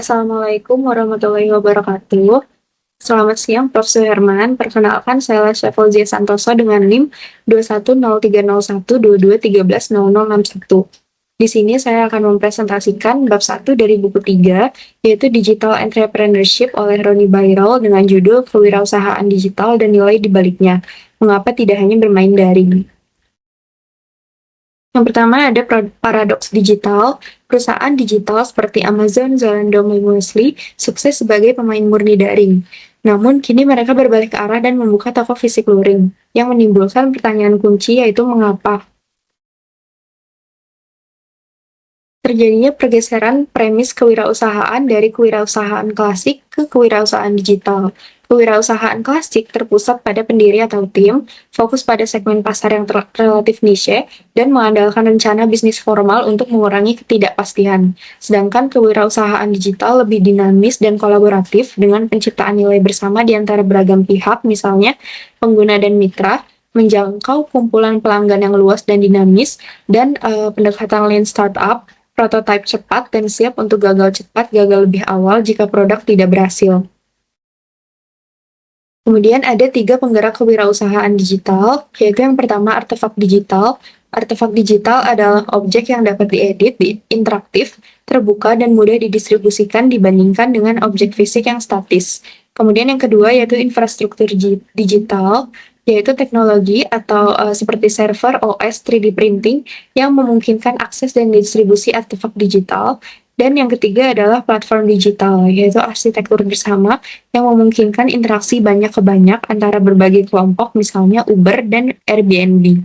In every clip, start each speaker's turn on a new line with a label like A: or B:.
A: Assalamualaikum warahmatullahi wabarakatuh. Selamat siang, Prof. Suherman. Perkenalkan, saya Lasya Fauzia Santoso dengan NIM 210301223110061. Di sini saya akan mempresentasikan bab 1 dari buku 3, yaitu Digital Entrepreneurship oleh Ronnie Bayrol dengan judul Kewirausahaan Digital dan Nilai di Baliknya. Mengapa tidak hanya bermain daring? Yang pertama ada paradoks digital. Perusahaan digital seperti Amazon, Zalando, Mostly sukses sebagai pemain murni daring. Namun, kini mereka berbalik arah dan membuka toko fisik luring, yang menimbulkan pertanyaan kunci yaitu mengapa. Terjadinya pergeseran premis kewirausahaan dari kewirausahaan klasik ke kewirausahaan digital. Kewirausahaan klasik terpusat pada pendiri atau tim, fokus pada segmen pasar yang relatif niche, dan mengandalkan rencana bisnis formal untuk mengurangi ketidakpastian. Sedangkan kewirausahaan digital lebih dinamis dan kolaboratif dengan penciptaan nilai bersama di antara beragam pihak, misalnya pengguna dan mitra, menjangkau kumpulan pelanggan yang luas dan dinamis, dan pendekatan lean startup, prototipe cepat dan siap untuk gagal cepat, gagal lebih awal jika produk tidak berhasil. Kemudian ada 3 penggerak kewirausahaan digital, yaitu yang pertama artefak digital. Artefak digital adalah objek yang dapat diedit, interaktif, terbuka, dan mudah didistribusikan dibandingkan dengan objek fisik yang statis. Kemudian yang kedua yaitu infrastruktur digital, yaitu teknologi atau seperti server, OS, 3D printing yang memungkinkan akses dan distribusi artefak digital. Dan yang ketiga adalah platform digital, yaitu arsitektur bersama yang memungkinkan interaksi banyak ke banyak antara berbagai kelompok, misalnya Uber dan Airbnb.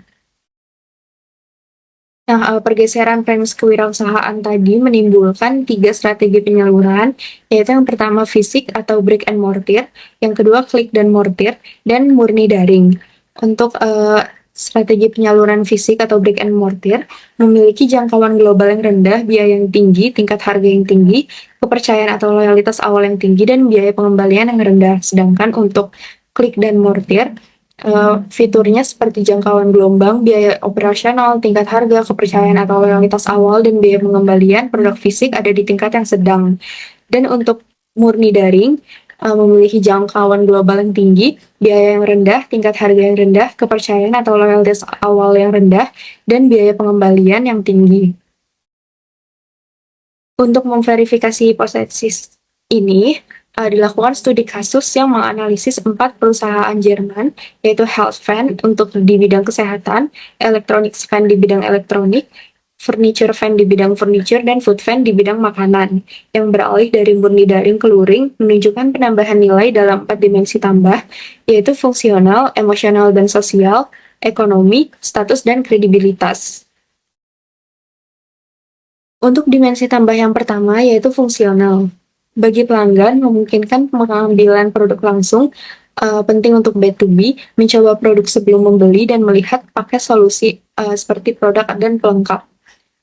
A: Nah, pergeseran premis kewirausahaan tadi menimbulkan 3 strategi penyaluran, yaitu yang pertama fisik atau brick and mortar, yang kedua click dan mortar, dan murni daring. Untuk strategi penyaluran fisik atau brick and mortar memiliki jangkauan global yang rendah, biaya yang tinggi, tingkat harga yang tinggi, kepercayaan atau loyalitas awal yang tinggi, dan biaya pengembalian yang rendah. Sedangkan untuk click dan mortar, fiturnya seperti jangkauan gelombang, biaya operasional, tingkat harga, kepercayaan atau loyalitas awal, dan biaya pengembalian produk fisik ada di tingkat yang sedang. Dan untuk murni daring, memiliki jangkauan global yang tinggi, biaya yang rendah, tingkat harga yang rendah, kepercayaan atau loyalitas awal yang rendah, dan biaya pengembalian yang tinggi. Untuk memverifikasi hipotesis ini, dilakukan studi kasus yang menganalisis 4 perusahaan Jerman, yaitu Health-Fan untuk di bidang kesehatan, Electronics-Fan di bidang elektronik, Furniture-Fan di bidang furniture, dan Food-Fan di bidang makanan, yang beralih dari murni daring ke luring, menunjukkan penambahan nilai dalam 4 dimensi tambah, yaitu fungsional, emosional dan sosial, ekonomi, status, dan kredibilitas. Untuk dimensi tambah yang pertama yaitu fungsional. Bagi pelanggan, memungkinkan pengambilan produk langsung, penting untuk B2B, mencoba produk sebelum membeli dan melihat pakai solusi seperti produk dan pelengkap.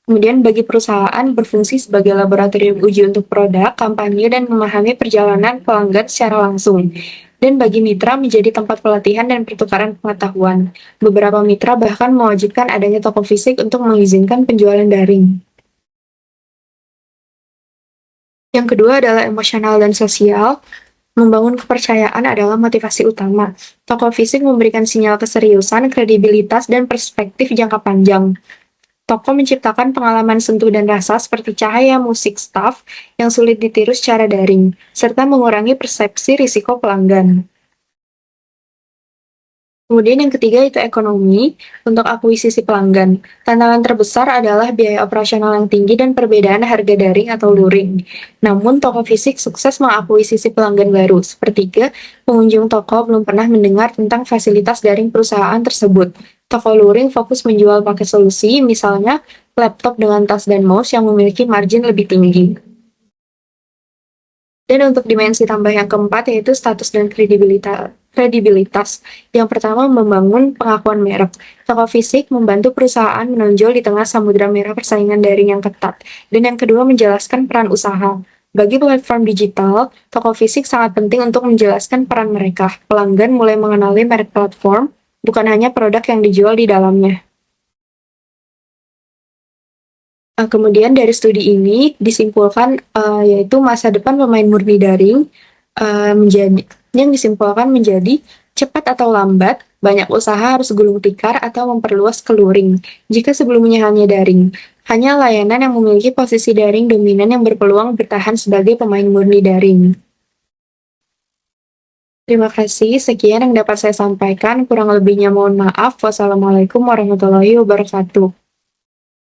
A: Kemudian bagi perusahaan, berfungsi sebagai laboratorium uji untuk produk, kampanye, dan memahami perjalanan pelanggan secara langsung. Dan bagi mitra menjadi tempat pelatihan dan pertukaran pengetahuan. Beberapa mitra bahkan mewajibkan adanya toko fisik untuk mengizinkan penjualan daring. Yang kedua adalah emosional dan sosial. Membangun kepercayaan adalah motivasi utama. Toko fisik memberikan sinyal keseriusan, kredibilitas, dan perspektif jangka panjang. Toko menciptakan pengalaman sentuh dan rasa seperti cahaya, musik, staff yang sulit ditiru secara daring, serta mengurangi persepsi risiko pelanggan. Kemudian yang ketiga itu ekonomi untuk akuisisi pelanggan. Tantangan terbesar adalah biaya operasional yang tinggi dan perbedaan harga daring atau luring. Namun toko fisik sukses mengakuisisi pelanggan baru. Sepertiga, pengunjung toko belum pernah mendengar tentang fasilitas daring perusahaan tersebut. Toko luring fokus menjual paket solusi, misalnya laptop dengan tas dan mouse yang memiliki margin lebih tinggi. Dan untuk dimensi tambah yang keempat yaitu status dan kredibilitas. Yang pertama, membangun pengakuan merek. Toko fisik membantu perusahaan menonjol di tengah samudera merah persaingan daring yang ketat. Dan yang kedua, menjelaskan peran usaha. Bagi platform digital, toko fisik sangat penting untuk menjelaskan peran mereka. Pelanggan mulai mengenali merek platform, bukan hanya produk yang dijual di dalamnya. Kemudian dari studi ini disimpulkan yaitu masa depan pemain murni daring yang disimpulkan menjadi cepat atau lambat, banyak usaha harus gulung tikar atau memperluas keluring. Jika sebelumnya hanya daring, hanya layanan yang memiliki posisi daring dominan yang berpeluang bertahan sebagai pemain murni daring. Terima kasih, sekian yang dapat saya sampaikan. Kurang lebihnya mohon maaf. Wassalamualaikum warahmatullahi wabarakatuh.